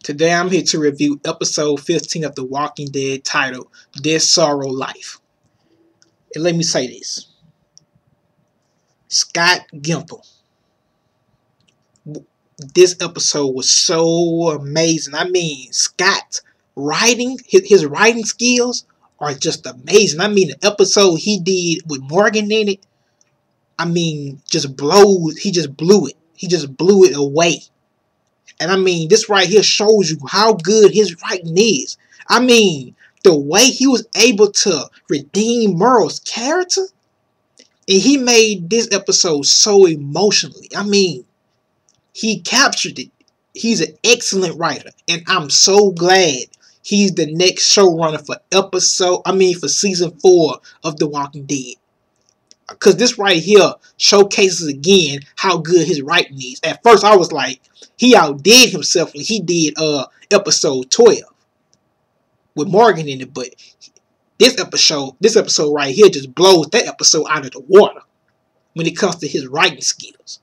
Today I'm here to review episode 15 of The Walking Dead titled This Sorrow Life. And let me say this. Scott Gimple. This episode was so amazing. I mean, Scott's writing, his writing skills are just amazing. I mean, the episode he did with Morgan in it, I mean, he just blew it. He just blew it away. And I mean, this right here shows you how good his writing is. I mean, the way he was able to redeem Merle's character, and he made this episode so emotionally. I mean, he captured it. He's an excellent writer, and I'm so glad he's the next showrunner for season 4 of The Walking Dead. Because this right here showcases again how good his writing is. At first, I was like, he outdid himself when he did episode 12 with Morgan in it. But this episode right here just blows that episode out of the water when it comes to his writing skills.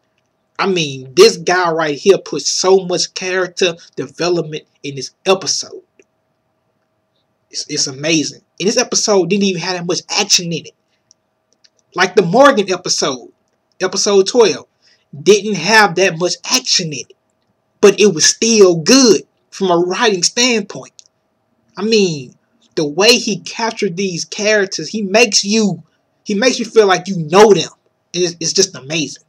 I mean, this guy right here puts so much character development in this episode. It's amazing. And this episode didn't even have that much action in it. Like the Morgan episode 12, didn't have that much action in it. But it was still good from a writing standpoint. I mean, the way he captured these characters, he makes you feel like you know them. It's just amazing.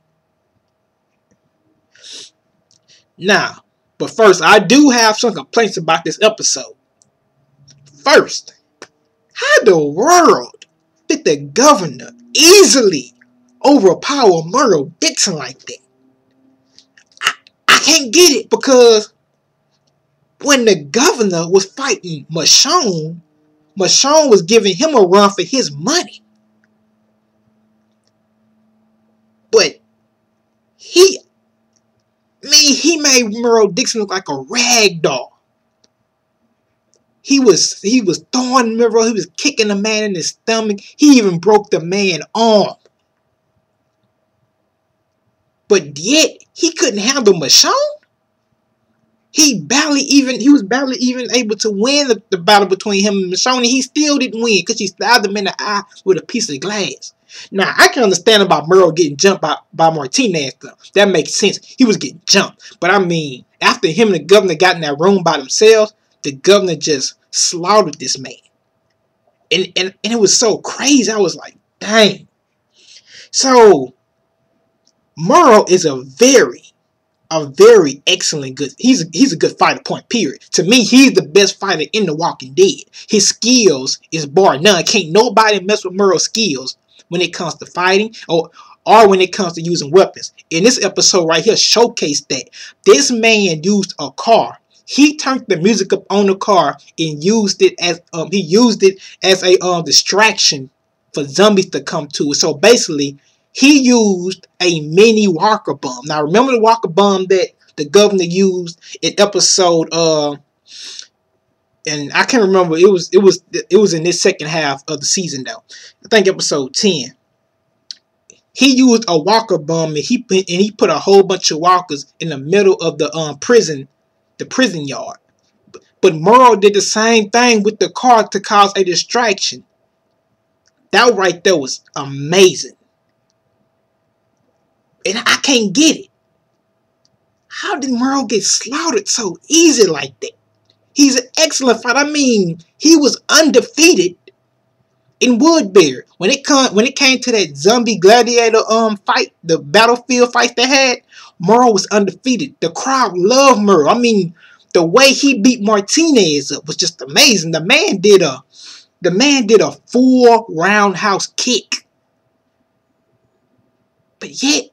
Now, but first, I do have some complaints about this episode. First, how in the world did the governor easily overpower Merle Dixon like that? I can't get it, because when the governor was fighting Michonne was giving him a run for his money. But he made Merle Dixon look like a rag doll. He was throwing Merle, he was kicking the man in his stomach. He even broke the man's arm. But yet he couldn't handle Michonne. He was barely even able to win the battle between him and Michonne, and he still didn't win because she stabbed him in the eye with a piece of glass. Now, I can understand about Merle getting jumped by Martinez stuff. That makes sense. He was getting jumped. But I mean, after him and the governor got in that room by themselves, the governor just slaughtered this man. And it was so crazy. I was like, dang. So, Merle is a very excellent good. He's a good fighter, point period. To me, he's the best fighter in The Walking Dead. His skills is bar none. Can't nobody mess with Merle's skills when it comes to fighting or when it comes to using weapons. In this episode right here, showcased that this man used a car. He turned the music up on the car and used it as a distraction for zombies to come to it. So basically, he used a mini walker bomb. Now, remember the walker bomb that the governor used in episode and I can't remember. It was in this second half of the season though. I think episode 10. He used a walker bomb and he put a whole bunch of walkers in the middle of the prison yard. But Merle did the same thing with the car to cause a distraction. That right there was amazing. And I can't get it. How did Merle get slaughtered so easy like that? He's an excellent fighter. I mean, he was undefeated in Woodbury. When it came to that zombie gladiator fight, the battlefield fight they had, Merle was undefeated. The crowd loved Merle. I mean, the way he beat Martinez up was just amazing. The man did a full roundhouse kick. But yet,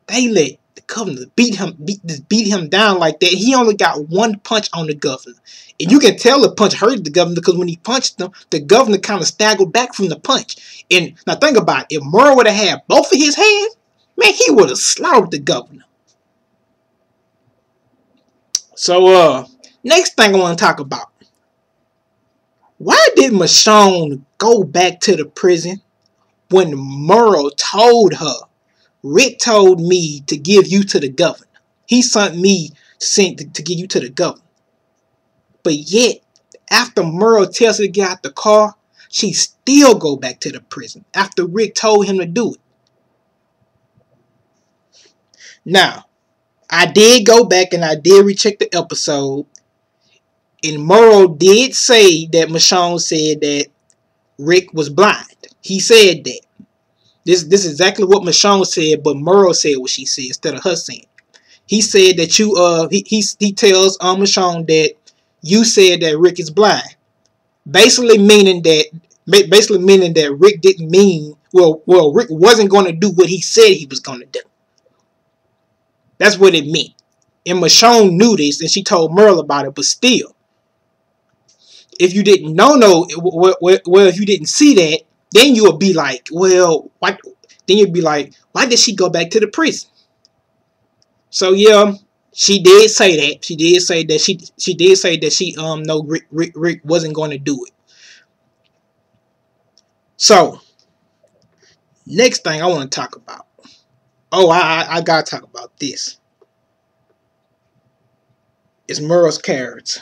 they let the governor beat him down like that. He only got one punch on the governor. And you can tell the punch hurt the governor because when he punched him, the governor kind of staggered back from the punch. And now think about it. If Merle would have had both of his hands, man, he would have slaughtered the governor. So, next thing I want to talk about. Why did Michonne go back to the prison when Merle told her, Rick told me to give you to the governor. He sent me sent to get you to the governor. But yet, after Merle tells her to get out the car, she still go back to the prison after Rick told him to do it. Now, I did go back and I did recheck the episode, and Merle did say that Michonne said that Rick was blind. He said that. This is exactly what Michonne said, but Merle said what she said instead of her saying. He said that he tells Michonne that you said that Rick is blind. Basically meaning that Rick didn't mean Rick wasn't going to do what he said he was going to do. That's what it meant. And Michonne knew this, and she told Merle about it. But still, if you didn't if you didn't see that, then you would be like, well, why? Then you'd be like, why did she go back to the prison? So yeah, she did say that. She did say that she no Rick wasn't going to do it. So next thing I want to talk about. Oh, I gotta talk about this. It's Merle's character.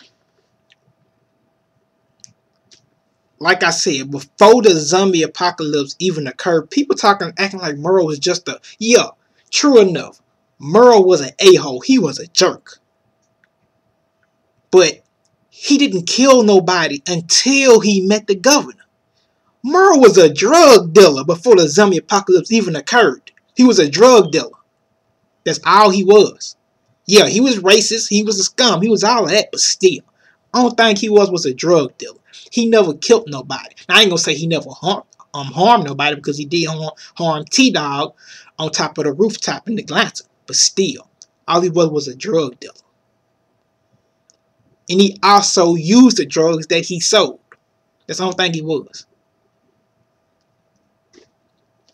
Like I said, before the zombie apocalypse even occurred, people acting like Merle was just true enough. Merle was an a-hole. He was a jerk. But he didn't kill nobody until he met the governor. Merle was a drug dealer before the zombie apocalypse even occurred. He was a drug dealer. That's all he was. Yeah, he was racist. He was a scum. He was all of that, but still. I don't think he was a drug dealer. He never killed nobody. Now, I ain't gonna say he never harmed nobody, because he did harm T-Dog on top of the rooftop in Atlanta. But still, all he was a drug dealer. And he also used the drugs that he sold. That's the only thing he was.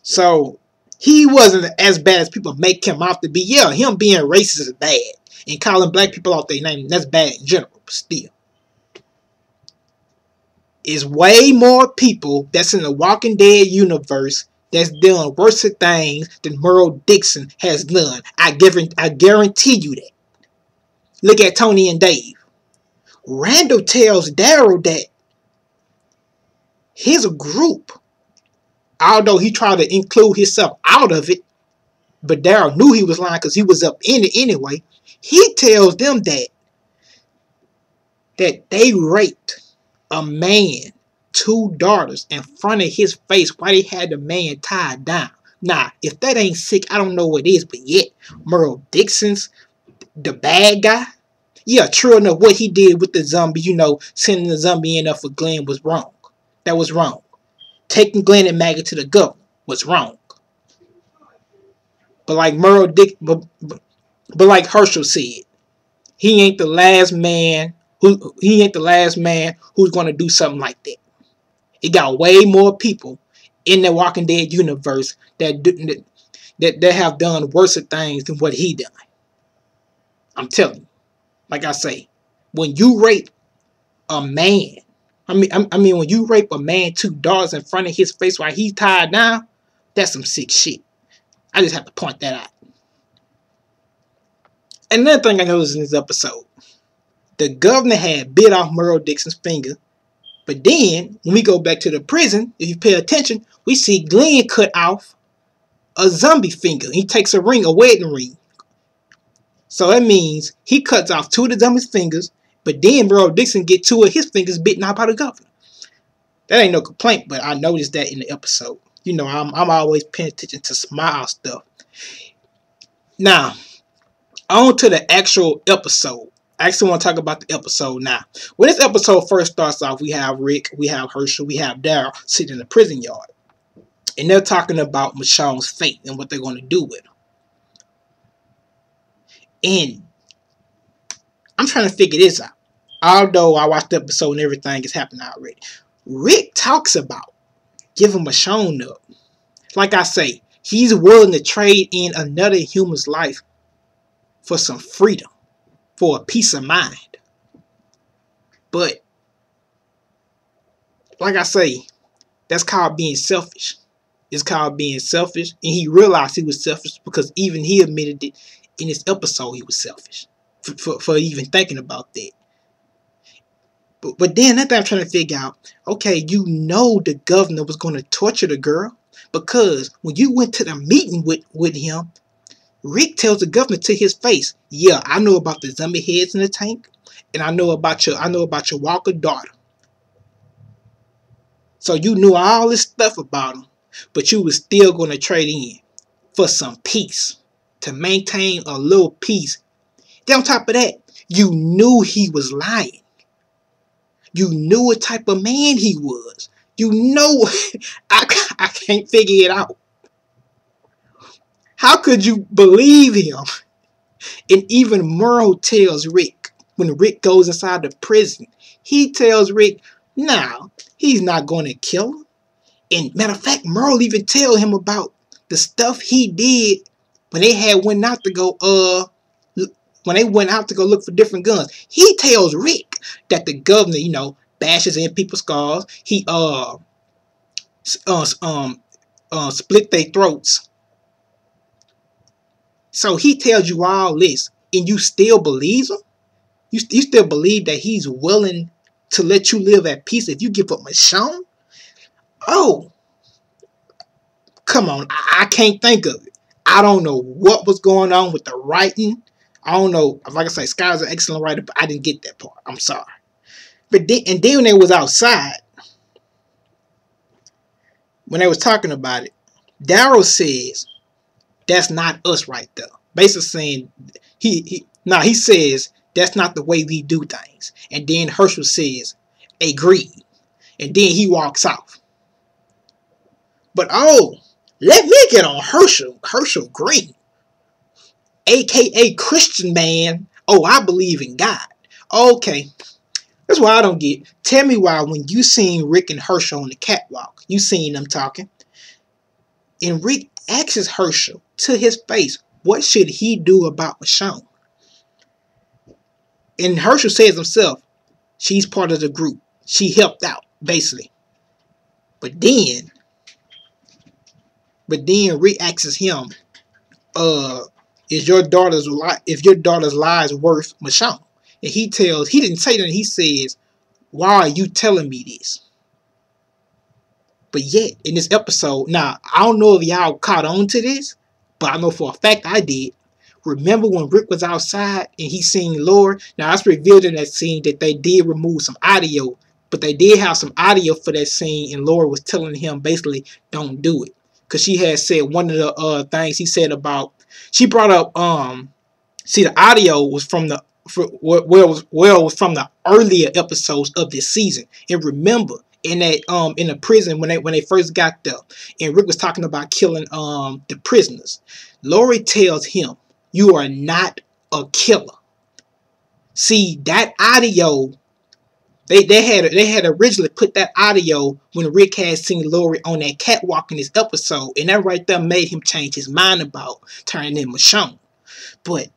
So, he wasn't as bad as people make him out to be. Yeah, him being racist is bad. And calling black people out their name, that's bad in general. But still. Is way more people that's in the Walking Dead universe that's doing worse things than Merle Dixon has done. I guarantee you that. Look at Tony and Dave. Randle tells Daryl that his group, although he tried to include himself out of it, but Daryl knew he was lying because he was up in it anyway. He tells them that they raped a man, 2 daughters in front of his face while they had the man tied down. Now, if that ain't sick, I don't know what is. But yet, Merle Dixon's the bad guy. Yeah, true enough, what he did with the zombie, sending the zombie in there for Glenn was wrong. That was wrong. Taking Glenn and Maggie to the governor was wrong. But like but like Herschel said, he ain't the last man who's going to do something like that. It got way more people in the Walking Dead universe that have done worse things than what he done. I'm telling you. Like I say, when you rape a man, when you rape a man 2 daughters in front of his face while he's tied down, that's some sick shit. I just have to point that out. Another thing I noticed in this episode, the governor had bit off Merle Dixon's finger, but then when we go back to the prison, if you pay attention, we see Glenn cut off a zombie finger. He takes a wedding ring. So that means he cuts off 2 of the zombie's fingers, but then Merle Dixon get 2 of his fingers bitten out by the governor. That ain't no complaint, but I noticed that in the episode. I'm always paying attention to small stuff. Now, on to the actual episode. I actually want to talk about the episode now. When this episode first starts off, we have Rick, we have Herschel, we have Daryl sitting in the prison yard. And they're talking about Michonne's fate and what they're going to do with her. And I'm trying to figure this out. Although I watched the episode and everything is happening already. Rick talks about giving Michonne up. Like I say, he's willing to trade in another human's life for some freedom, for a peace of mind. But, like I say, that's called being selfish. It's called being selfish. And he realized he was selfish because even he admitted it in this episode he was selfish. for even thinking about that. But then that thing I'm trying to figure out, okay, you know the governor was going to torture the girl, because when you went to the meeting with him, Rick tells the governor to his face, yeah, I know about the zombie heads in the tank, and I know about your Walker daughter. So you knew all this stuff about him, but you was still going to trade in for some peace, to maintain a little peace. Then on top of that, you knew he was lying. You knew what type of man he was. You know, I can't figure it out. How could you believe him? And even Merle tells Rick, when Rick goes inside the prison, he tells Rick, nah, he's not going to kill him. And matter of fact, Merle even tell him about the stuff he did when they went out to go look for different guns. He tells Rick that the governor, bashes in people's skulls. He split their throats. So he tells you all this, and you still believe him? You still believe that he's willing to let you live at peace if you give up Michonne? Oh, come on. I can't think of it. I don't know what was going on with the writing. I don't know. Like I say, Sky's an excellent writer, but I didn't get that part. I'm sorry. But then when they was outside, when they was talking about it, Daryl says, that's not us right there. Basically saying, he says, that's not the way we do things. And then Herschel says, agreed. And then he walks off. But let me get on Herschel Green, aka Christian man. I believe in God. Okay, that's why I don't get. Tell me why when you seen Rick and Herschel on the catwalk, you seen them talking, and Rick asks Herschel to his face, what should he do about Michonne? And Herschel says himself, she's part of the group. She helped out, basically. But then Rick asks him, if your daughter's lies worth Michonne? And he didn't say that. He says, why are you telling me this? But yet, in this episode, now, I don't know if y'all caught on to this, but I know for a fact I did. Remember when Rick was outside and he seen Laura? Now, it's revealed in that scene that they did remove some audio, but they did have some audio for that scene, and Laura was telling him basically, don't do it. Because she had said one of the things he said about, she brought up, the audio was from the, was from the earlier episodes of this season. And remember, in the prison when they first got there, and Rick was talking about killing the prisoners, Lori tells him, you are not a killer. See, that audio, they had originally put that audio when Rick had seen Lori on that catwalk in this episode, and that right there made him change his mind about turning in Michonne. But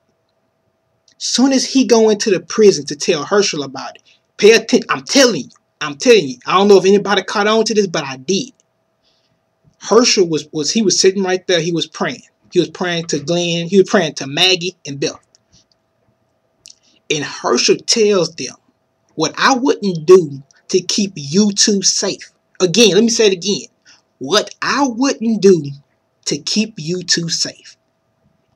soon as he go into the prison to tell Herschel about it, pay attention. I'm telling you. I don't know if anybody caught on to this, but I did. Herschel was sitting right there. He was praying. He was praying to Glenn. He was praying to Maggie and Bill. And Herschel tells them, what I wouldn't do to keep you two safe. Again, let me say it again. What I wouldn't do to keep you two safe.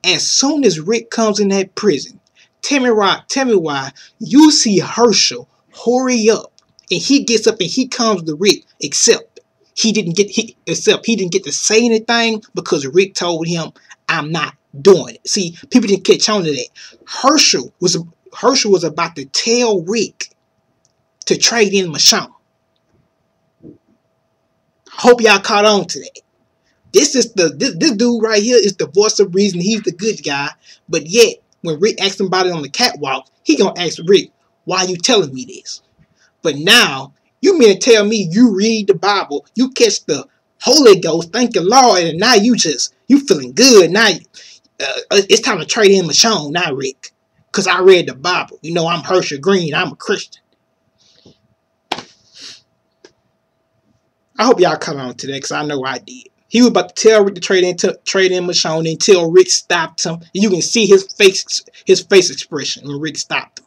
As soon as Rick comes in that prison, tell me why you see Herschel hurry up, and he gets up and he comes to Rick, except he didn't get to say anything because Rick told him, I'm not doing it. See, people didn't catch on to that. Herschel was about to tell Rick to trade in Michonne. Hope y'all caught on to that. This dude right here is the voice of reason. He's the good guy. But yet, when Rick asks him about it on the catwalk, he gonna ask Rick, why are you telling me this? But now, you mean to tell me you read the Bible, you catch the Holy Ghost, thank you Lord, and now you feeling good. Now it's time to trade in Michonne now, Rick. Because I read the Bible. You know, I'm Herschel Green. I'm a Christian. I hope y'all come on to that because I know I did. He was about to tell Rick to trade in Michonne until Rick stopped him. You can see his face expression when Rick stopped him.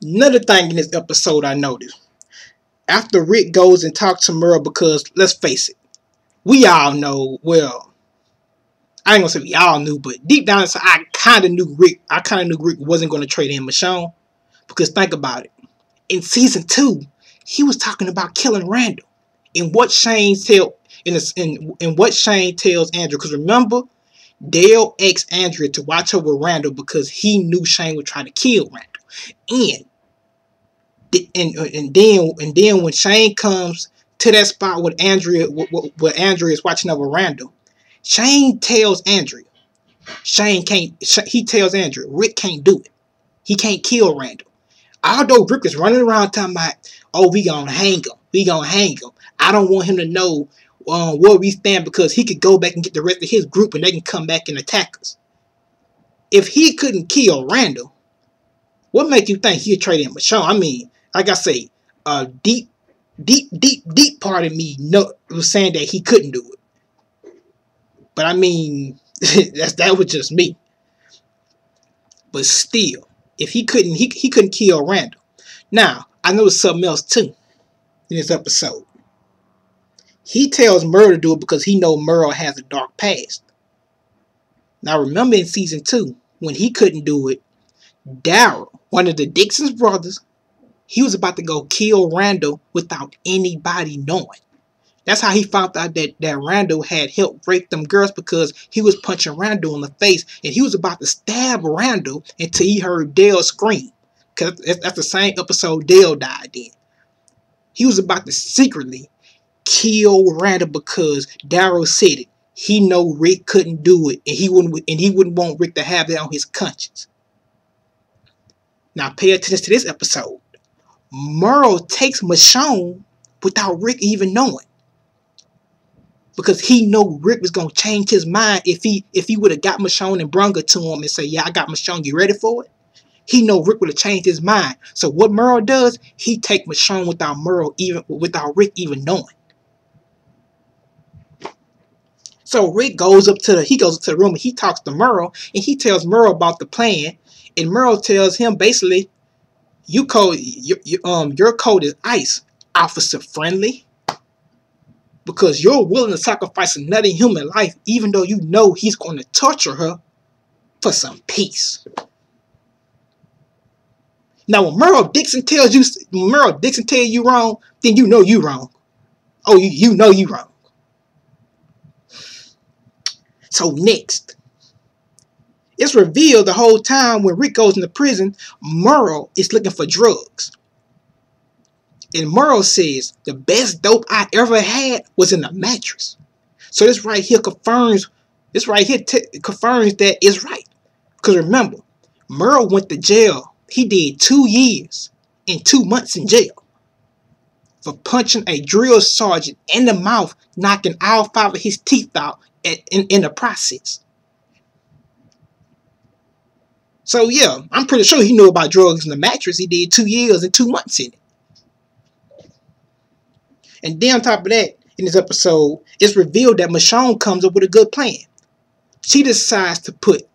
Another thing in this episode I noticed. After Rick goes and talks to Merle, because let's face it, we all know, well, I ain't gonna say we all knew, but deep down inside, I kinda knew Rick wasn't gonna trade in Michonne. Because think about it. In season 2, he was talking about killing Randle. And what Shane tells Andrew, because remember, Dale asked Andrea to watch over Randle because he knew Shane would try to kill Randle. And then when Shane comes to that spot with Andrea, where Andrea is watching over Randle, Shane tells Andrea, he tells Andrea, Rick can't do it. He can't kill Randle. Although Rick is running around talking about, oh, we gonna hang him. I don't want him to know where we stand because he could go back and get the rest of his group and they can come back and attack us. If he couldn't kill Randle, what make you think he'd trade in Michonne? I mean, like I say, a deep part of me was saying that he couldn't do it. But I mean, that was just me. But still, if he couldn't kill Randle. Now, I know there's something else too in this episode. He tells Merle to do it because he knows Merle has a dark past. Now remember in season 2, when he couldn't do it, Daryl, one of the Dixon's brothers, he was about to go kill Randle without anybody knowing. That's how he found out that Randle had helped rape them girls, because he was punching Randle in the face and he was about to stab Randle until he heard Dale scream. Because that's the same episode Dale died in. He was about to secretly kill Randle because Daryl said it. He know Rick couldn't do it, and he wouldn't want Rick to have that on his conscience. Now pay attention to this episode. Merle takes Michonne without Rick even knowing, because he know Rick was gonna change his mind if he would have got Michonne and brung her to him and say, yeah, I got Michonne, you ready for it? He know Rick would have changed his mind. So what Merle does, he take Michonne without Rick even knowing. So Rick goes up to the room and he talks to Merle and he tells Merle about the plan, and Merle tells him basically, your code is ICE, officer friendly, because you're willing to sacrifice another human life even though you know he's going to torture her for some peace. Now when Merle Dixon tell you wrong, then you know you wrong. Oh, you know you wrong. So next, it's revealed the whole time when Rick goes into prison, Merle is looking for drugs. And Merle says, the best dope I ever had was in a mattress. So this right here confirms that it's right. Because remember, Merle went to jail. He did 2 years and 2 months in jail for punching a drill sergeant in the mouth, knocking all 5 of his teeth out in the process. So yeah, I'm pretty sure he knew about drugs in the mattress. He did 2 years and 2 months in it. And then on top of that, in this episode, it's revealed that Michonne comes up with a good plan. She decides to put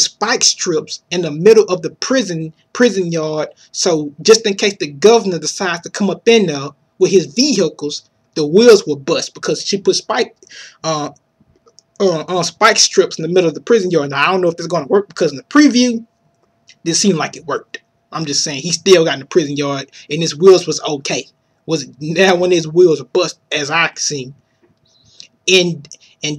spike strips in the middle of the prison yard, so just in case the governor decides to come up in there with his vehicles, the wheels will bust, because she put spike strips in the middle of the prison yard. Now I don't know if it's going to work, because in the preview, it seemed like it worked. I'm just saying he still got in the prison yard and his wheels was okay. Was now when his wheels were bust, as I seen. And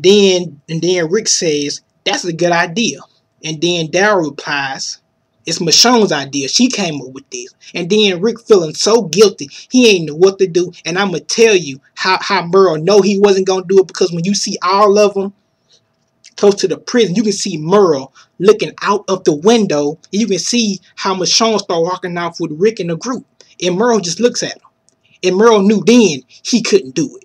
then Rick says, that's a good idea. And then Daryl replies, it's Michonne's idea. She came up with this. And then Rick feeling so guilty, he ain't know what to do. And I'm going to tell you how Merle know he wasn't going to do it, because when you see all of them close to the prison, you can see Merle looking out of the window. And you can see how Michonne start walking off with Rick in the group. And Merle just looks at him. And Merle knew then he couldn't do it,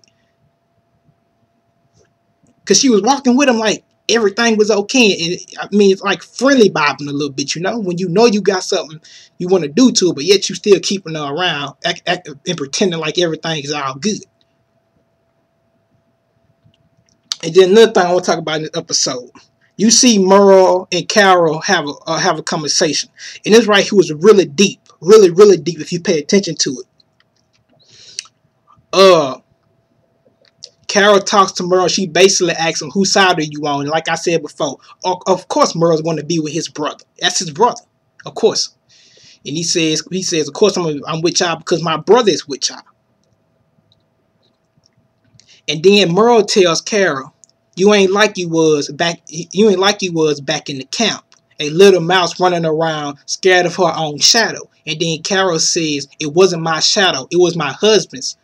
because she was walking with him like everything was okay. And I mean, it's like friendly bobbing a little bit, when you know you got something you want to do to it, but yet you still keeping her around and pretending like everything is all good. And then another thing I want to talk about in this episode. You see Merle and Carol have a conversation. And this right here was really deep. Really, really deep if you pay attention to it. Carol talks to Merle. She basically asks him, whose side are you on? And like I said before, of course Merle's going to be with his brother. That's his brother. Of course. And he says, of course I'm with y'all because my brother is with y'all. And then Merle tells Carol, you ain't like you was back in the camp. A little mouse running around scared of her own shadow. And then Carol says, it wasn't my shadow, it was my husband's.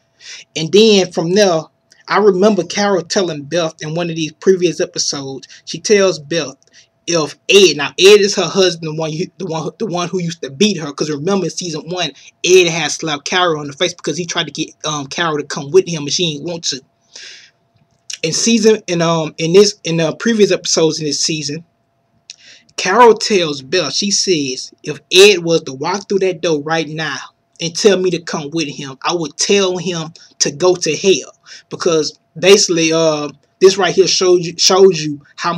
And then from there, I remember Carol telling Beth in one of these previous episodes, she tells Beth, if Ed, now Ed is her husband, the one who used to beat her, because remember in season 1, Ed had slapped Carol on the face because he tried to get Carol to come with him and she didn't want to. In the previous episodes in this season, Carol tells Beth, she says, if Ed was to walk through that door right now and tell me to come with him, I would tell him to go to hell. Because basically, this right here shows you how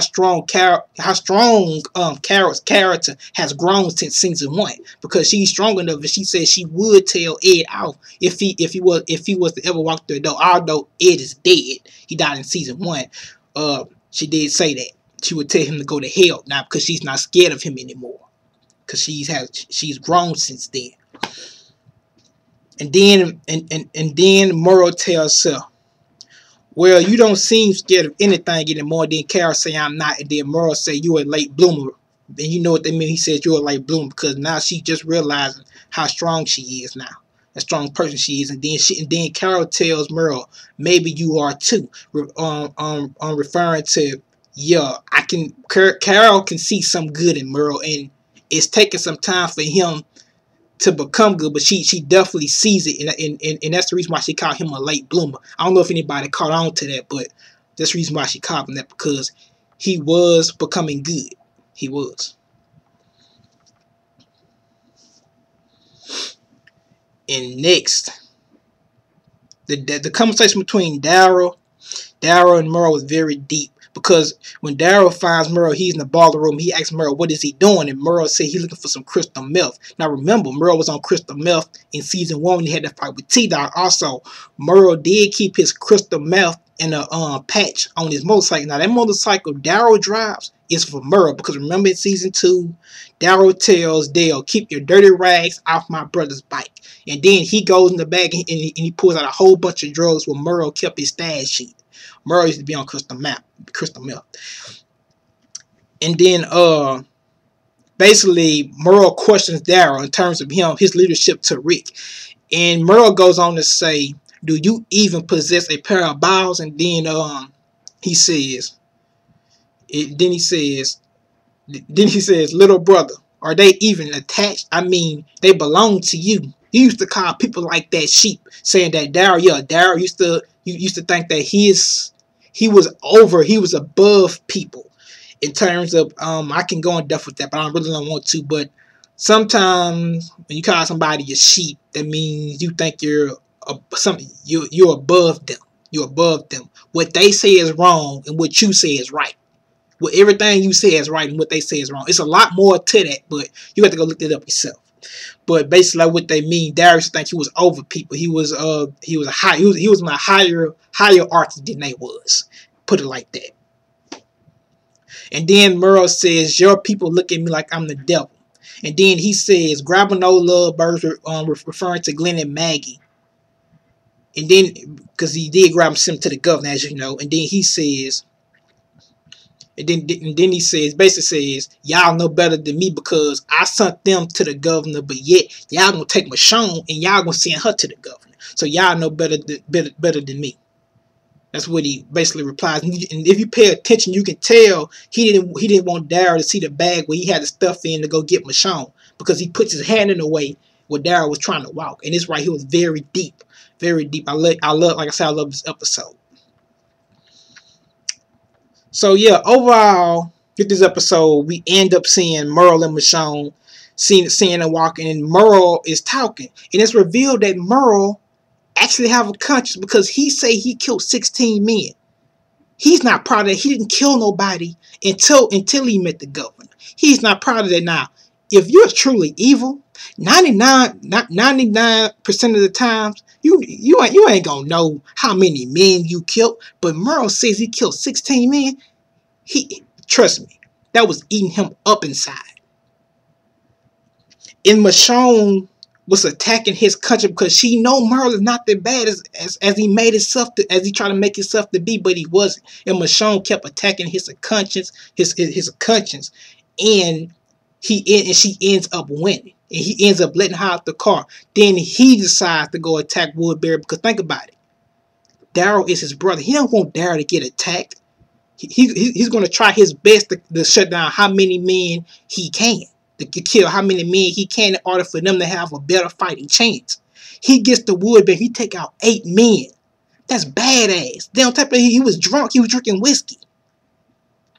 strong Carol's character has grown since season 1. Because she's strong enough that she said she would tell Ed off if he was to ever walk through the door. Although Ed is dead, he died in season 1. She did say that she would tell him to go to hell now because she's not scared of him anymore. Because she's grown since then. And then Merle tells her, well, you don't seem scared of anything anymore. Then Carol say, I'm not. And then Merle say, you're a late bloomer. And you know what they mean. He says you're a late bloomer because now she just realizing how strong she is now. A strong person she is. And then Carol tells Merle, maybe you are too. Referring to, yeah, Carol can see some good in Merle, and it's taking some time for him to become good, but she definitely sees it, and that's the reason why she called him a late bloomer. I don't know if anybody caught on to that, but that's the reason why she called him that, because he was becoming good. He was. And next, the conversation between Daryl and Merle was very deep. Because when Daryl finds Merle, he's in the ballroom. He asks Merle, what is he doing? And Merle said he's looking for some crystal meth. Now remember, Merle was on crystal meth in season 1 when he had to fight with T-Dog. Also, Merle did keep his crystal meth in a patch on his motorcycle. Now that motorcycle Daryl drives is for Merle. Because remember in season 2, Daryl tells Dale, keep your dirty rags off my brother's bike. And then he goes in the bag and he pulls out a whole bunch of drugs where Merle kept his stash sheet. Merle used to be on crystal meth. And then basically Merle questions Daryl in terms of his leadership to Rick. And Merle goes on to say, do you even possess a pair of balls? And then he says, little brother, are they even attached? I mean, they belong to you. He used to call people like that sheep, saying that Daryl used to think that he was above people in terms of I can go in depth with that, but I really don't want to. But sometimes when you call somebody a sheep, that means you think you're above them. You're above them. What they say is wrong, and what you say is right. What everything you say is right, and what they say is wrong. It's a lot more to that, but you have to go look it up yourself. But basically, what they mean, Darius thinks he was over people. He was on a higher hierarchy than they was. Put it like that. And then Merle says, your people look at me like I'm the devil. And then he says, grabbing those little birds, referring to Glenn and Maggie. And then, because he did grab him to the governor, as you know. And then he says, basically says, y'all know better than me because I sent them to the governor, but yet y'all gonna take Michonne and y'all gonna send her to the governor. So y'all know better than me. That's what he basically replies. And if you pay attention, you can tell he didn't want Daryl to see the bag where he had the stuff in to go get Michonne, because he puts his hand in the way where Daryl was trying to walk. And this right here was very deep, very deep. I love, like I said, I love this episode. So yeah, overall, with this episode, we end up seeing Merle and Michonne, seeing them walking, and Merle is talking. And it's revealed that Merle actually have a conscience because he say he killed 16 men. He's not proud of that. He didn't kill nobody until he met the governor. He's not proud of that now. If you're truly evil, 99% of the times, you ain't gonna know how many men you killed. But Merle says he killed 16 men. Trust me, that was eating him up inside. And Michonne was attacking his country because she know Merle is not that bad as he made himself as he tried to make himself to be, but he wasn't. And Michonne kept attacking his conscience, his conscience, and she ends up winning. And he ends up letting her out the car. Then he decides to go attack Woodbury because think about it. Daryl is his brother. He don't want Daryl to get attacked. He's going to try his best to shut down how many men he can. To kill how many men he can in order for them to have a better fighting chance. He gets the Woodbury. He take out 8 men. That's badass. Then on top of it, he was drunk. He was drinking whiskey.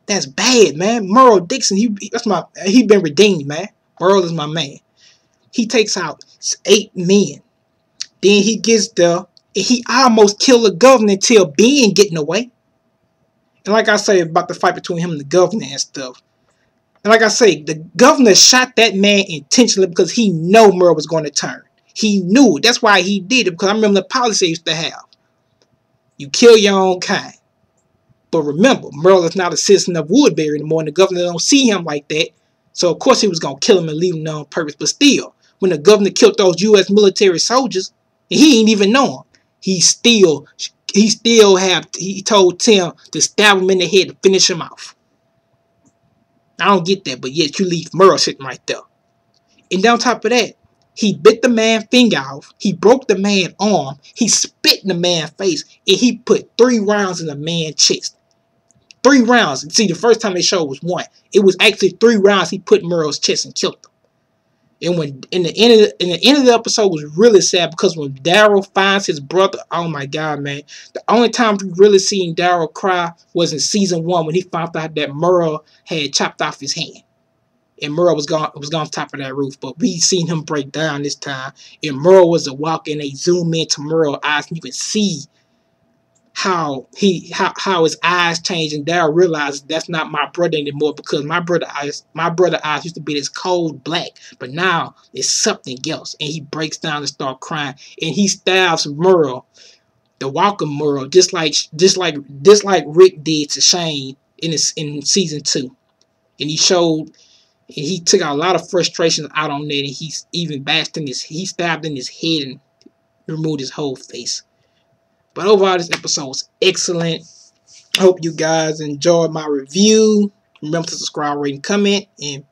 That's bad, man. Merle Dixon, he been redeemed, man. Merle is my man. He takes out 8 men. Then he gets there, and he almost killed the governor until Ben getting away. And like I say about the fight between him and the governor and stuff. And like I say, the governor shot that man intentionally because he knew Merle was going to turn. He knew it. That's why he did it. Because I remember the policy they used to have. You kill your own kind. But remember, Merle is not a citizen of Woodbury anymore, and the governor don't see him like that. So of course he was going to kill him and leave him there on purpose. But still, when the governor killed those U.S. military soldiers, and he didn't even know him, he told Tim to stab him in the head to finish him off. I don't get that, but yet you leave Merle sitting right there. And then on top of that, he bit the man's finger off. He broke the man's arm. He spit in the man's face. And he put 3 rounds in the man's chest. 3 rounds. See, the first time they showed was 1. It was actually 3 rounds he put in Merle's chest and killed him. And when in the end of the episode was really sad because when Daryl finds his brother, oh my God, man. The only time we really seen Daryl cry was in season 1 when he found out that Merle had chopped off his hand. And Merle was gone on top of that roof. But we seen him break down this time. And Merle was a walk and they zoom into Merle's eyes and you can see how his eyes changed, and Daryl realized that's not my brother anymore because my brother eyes used to be this cold black, but now it's something else. And he breaks down and starts crying, and he stabs Merle, the Walker Merle, just like Rick did to Shane in season 2. And he took out a lot of frustration out on that, and he stabbed in his head and removed his whole face. But overall, this episode was excellent. I hope you guys enjoyed my review. Remember to subscribe, rate, and comment. And